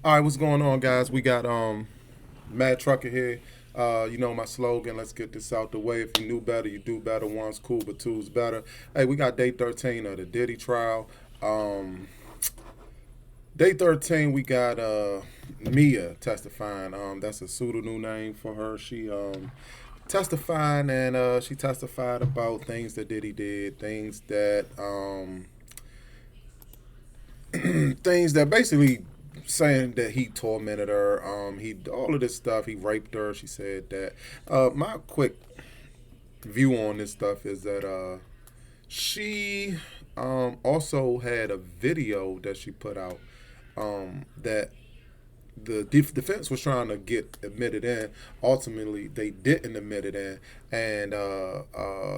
All right, what's going on, guys? We got Mad Trucker here. You know my slogan. Let's get this out the way. If you knew better, you do better. One's cool, but two's better. Hey, we got day 13 of the Diddy Trial. Day 13, we got Mia testifying. That's a pseudonym name for her. She testifying, and she testified about things that Diddy did, things that basically saying that he tormented her. He all of this stuff. He raped her. She said that. My quick view on this stuff is that she also had a video that she put out that the defense was trying to get admitted in. Ultimately, they didn't admit it in, and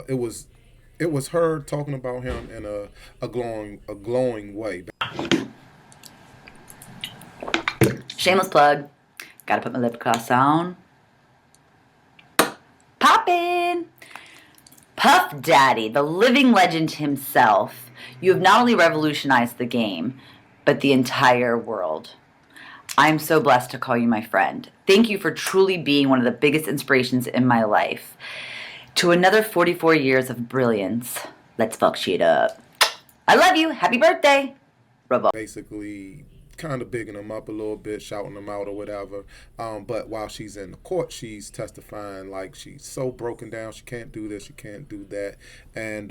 it was her talking about him in a glowing way. Shameless plug. Gotta put my lip gloss on. Poppin'! Puff Daddy, the living legend himself. You have not only revolutionized the game, but the entire world. I'm so blessed to call you my friend. Thank you for truly being one of the biggest inspirations in my life. To another 44 years of brilliance. Let's fuck shit up. I love you. Happy birthday. Revolt. Basically kind of bigging him up a little bit, shouting him out or whatever. But while she's in the court, she's testifying like she's so broken down. She can't do this, she can't do that. And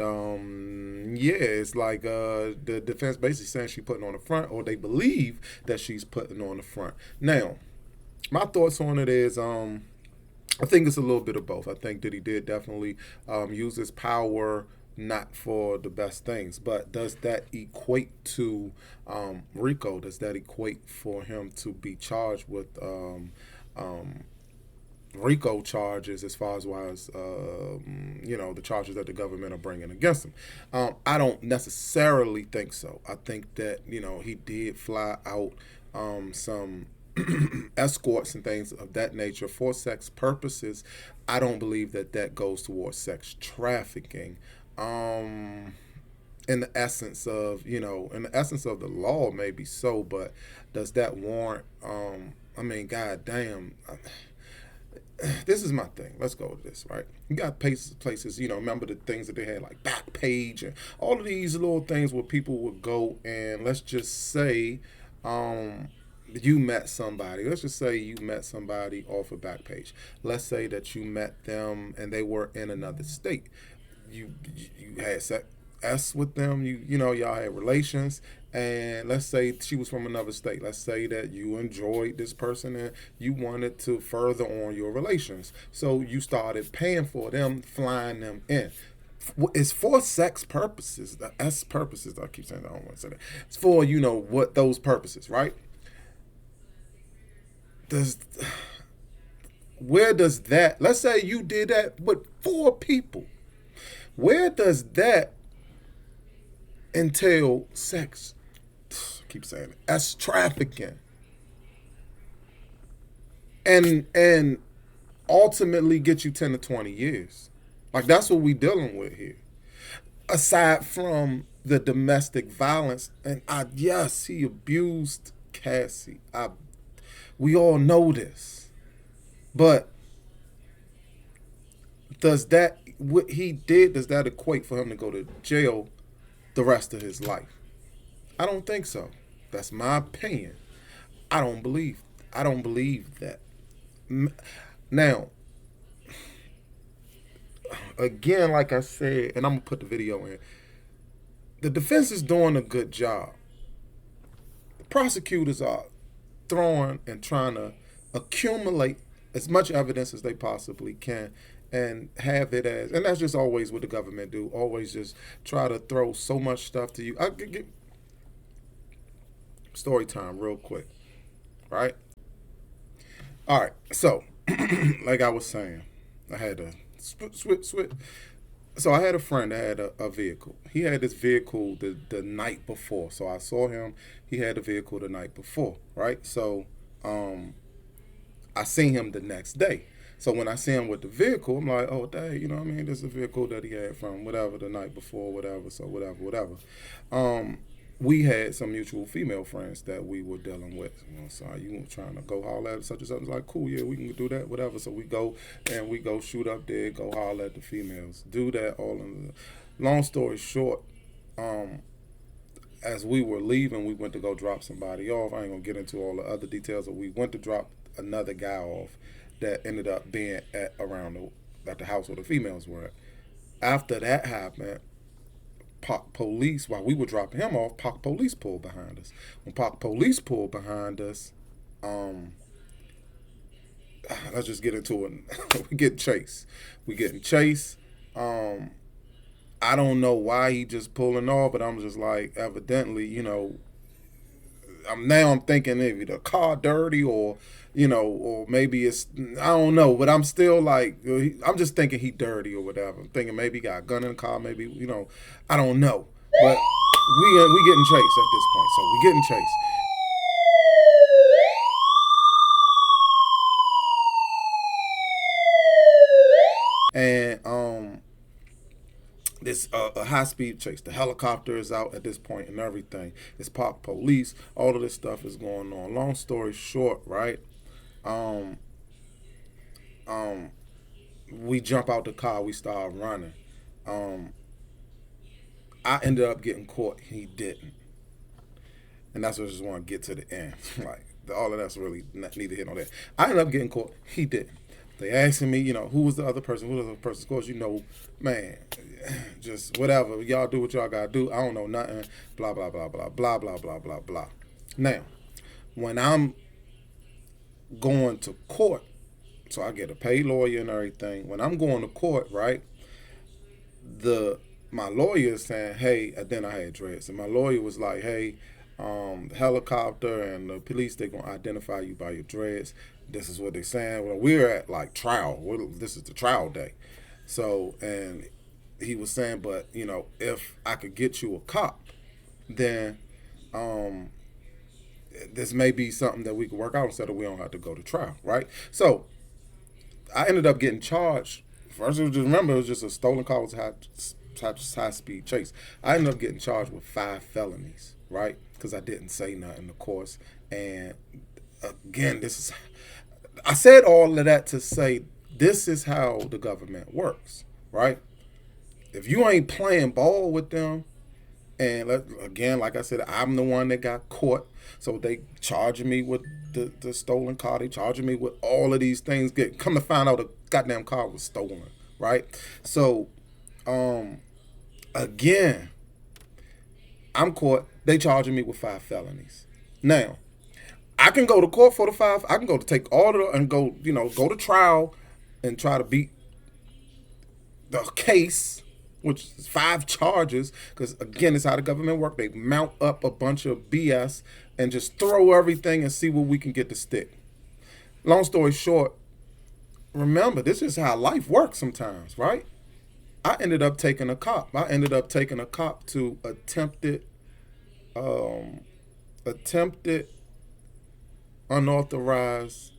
yeah, it's like the defense basically saying she's putting on the front, or they believe that she's putting on the front. Now, my thoughts on it is I think it's a little bit of both. I think that he did definitely use his power not for the best things, but does that equate to RICO? Does that equate for him to be charged with RICO charges as far as the charges that the government are bringing against him? I don't necessarily think so. I think that he did fly out some escorts and things of that nature for sex purposes. I don't believe that that goes towards sex trafficking. In the essence of the law, maybe so, but does that warrant? I mean, god damn. This is my thing. Let's go with this, right? You got places, remember the things that they had like Backpage and all of these little things where people would go and let's just say, you met somebody. Let's just say you met somebody off of Backpage. Let's say that you met them and they were in another state. You had sex with them. Y'all had relations, and let's say she was from another state. Let's say that you enjoyed this person and you wanted to further on your relations. So you started paying for them, flying them in. It's for sex purposes. The S purposes. I keep saying that. I don't want to say that. It's for what those purposes, right? Where does that? Let's say you did that with 4 people. Where does that entail sex? I keep saying it. That's trafficking. And ultimately get you 10 to 20 years. Like that's what we dealing with here. Aside from the domestic violence, and yes, he abused Cassie. We all know this. But what he did, does that equate for him to go to jail the rest of his life? I don't think so. That's my opinion. I don't believe that. Now, again, like I said, and I'm gonna put the video in. The defense is doing a good job. The prosecutors are throwing and trying to accumulate as much evidence as they possibly can and have it as, and that's just always what the government do, always just try to throw so much stuff to you. I could get story time real quick, right? All right, so like I was saying, I had a switch. So I had a friend that had a vehicle. He had this vehicle the night before. So I saw him. He had a vehicle the night before, right? So I seen him the next day. So when I see him with the vehicle, I'm like, oh, dang, this is a vehicle that he had from whatever the night before, whatever. So whatever. we had some mutual female friends that we were dealing with. So you trying to go holler at such and such? Like, cool, yeah, we can do that, whatever. So we go and we go shoot up there, go holler at the females, do that all in. Long story short, um, as we were leaving, we went to go drop somebody off. I ain't gonna get into all the other details, but we went to drop another guy off that ended up being at the house where the females were at. After that happened, Park Police, while we were dropping him off, Park Police pulled behind us. When Park Police pulled behind us, um, let's just get into it. We getting chased. We getting chased. Um, I don't know why he just pulling off, but I'm just like, evidently, I'm thinking maybe the car dirty or maybe it's, I don't know, but I'm still like, I'm just thinking he dirty or whatever. I'm thinking maybe he got a gun in the car, maybe, I don't know, but we getting chased at this point, so we getting chased. And this a high speed chase. The helicopter is out at this point and everything. It's Park Police. All of this stuff is going on. Long story short, right? Um, um, we jump out the car. We start running. Um, I ended up getting caught. He didn't, and that's what I just want to get to the end. Like all of that's really not, neither here nor there. I ended up getting caught. He didn't. They asking me, who was the other person? Who was the other person? Of course, man, just whatever. Y'all do what y'all gotta do. I don't know nothing. Blah blah blah blah blah blah blah blah blah. Now, when I'm going to court, so I get a paid lawyer and everything. When I'm going to court, right? My lawyer is saying, hey, and then I had dreads, and my lawyer was like, hey, the helicopter and the police, they're gonna identify you by your dreads. This is what they're saying. Well, we're at like trial. This is the trial day. So, and he was saying, but if I could get you a cop, then this may be something that we could work out instead of we don't have to go to trial, right? So I ended up getting charged. First, remember, it was just a stolen car with high speed chase. I ended up getting charged with 5 felonies, right? Because I didn't say nothing, of course. And again, I said all of that to say this is how the government works, right? If you ain't playing ball with them, and again, like I said, I'm the one that got caught. So they charging me with the stolen car. They charging me with all of these things. Come to find out the goddamn car was stolen, right? So, again, I'm caught. They charging me with 5 felonies. Now, I can go to court for the 5. I can go to take all of the, and go to trial and try to beat the case, which is 5 charges, because again, it's how the government work. They mount up a bunch of BS and just throw everything and see what we can get to stick. Long story short, remember, this is how life works sometimes, right? I ended up taking a cop. To attempted unauthorized,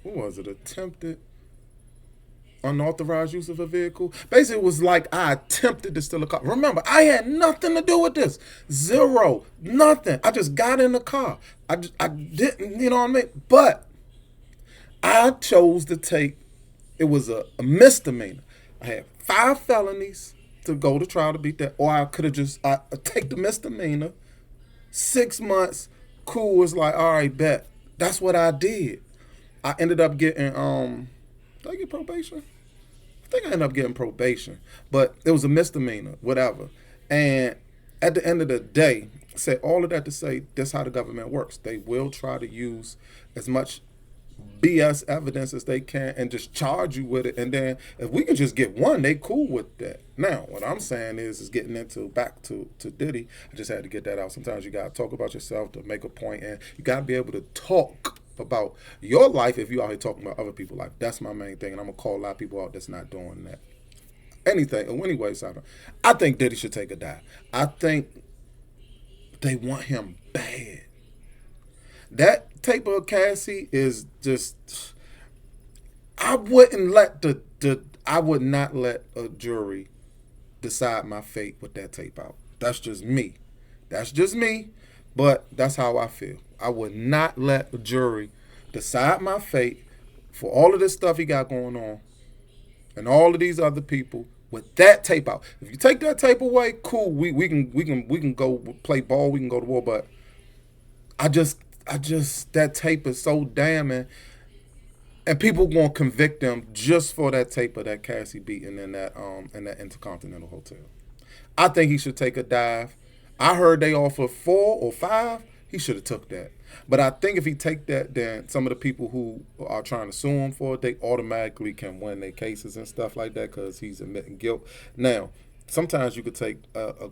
what was it? Attempted unauthorized use of a vehicle. Basically, it was like I attempted to steal a car. Remember, I had nothing to do with this. Zero. Nothing. I just got in the car. I didn't, you know what I mean? But I chose to take, it was a misdemeanor. I had 5 felonies to go to trial to beat that. Or I could have just, I take the misdemeanor, 6 months, cool. It's like, all right, bet. That's what I did. I ended up getting, did I get probation? I think I ended up getting probation, but it was a misdemeanor, whatever. And at the end of the day, I said all of that to say that's how the government works. They will try to use as much BS evidence as they can and just charge you with it. And then if we can just get one, they cool with that. Now, what I'm saying is getting into back to Diddy. I just had to get that out. Sometimes you gotta talk about yourself to make a point, and you gotta be able to talk about your life if you out here talking about other people's life. That's my main thing, and I'm gonna call a lot of people out that's not doing that. Anything. Anyway, Simon, I think Diddy should take a dive. I think they want him bad. That tape of Cassie is just. I would not let a jury decide my fate with that tape out. That's just me. That's just me, but that's how I feel. I would not let the jury decide my fate for all of this stuff he got going on and all of these other people with that tape out. If you take that tape away, cool. We can go play ball. We can go to war. But I just that tape is so damning, and people gonna convict them just for that tape of that Cassie beating in that Intercontinental Hotel. I think he should take a dive. I heard they offer 4 or 5. He should have took that. But I think if he take that, then some of the people who are trying to sue him for it, they automatically can win their cases and stuff like that because he's admitting guilt. Now, sometimes you could take a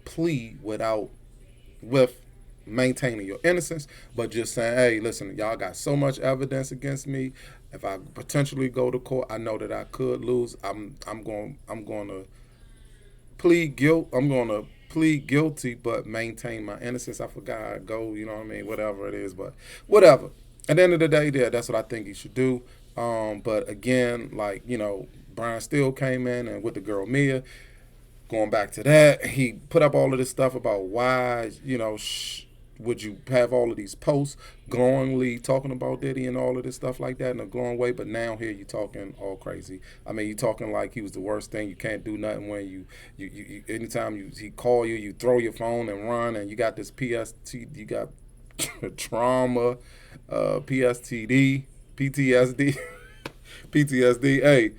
plea with maintaining your innocence, but just saying, hey, listen, y'all got so much evidence against me. If I potentially go to court, I know that I could lose. I'm going to plead guilt. I'm going to plead guilty, but maintain my innocence. I forgot how it go. You know what I mean? Whatever it is, but whatever. At the end of the day, yeah, that's what I think he should do. But again, like Brian Steele came in and with the girl Mia. Going back to that, he put up all of this stuff about why would you have all of these posts glowingly talking about Diddy and all of this stuff like that in a glowing way, but now here you talking all crazy. I mean, you talking like he was the worst thing. You can't do nothing when you anytime he call you, you throw your phone and run, and you got this PST, you got trauma, PSTD, PTSD, PTSD. Hey,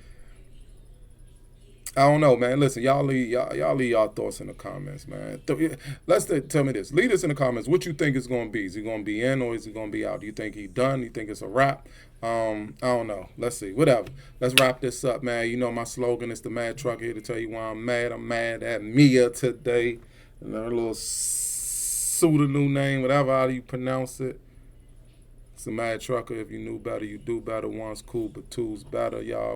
I don't know, man. Listen, y'all leave y'all thoughts in the comments, man. Tell me this. Leave us in the comments. What you think it's going to be? Is he going to be in or is he going to be out? Do you think he done? Do you think it's a wrap? I don't know. Let's see. Whatever. Let's wrap this up, man. You know my slogan is the Mad Trucker, here to tell you why I'm mad. I'm mad at Mia today. And her little pseudo name, whatever how you pronounce it. It's the Mad Trucker. If you knew better, you do better. One's cool, but two's better, y'all.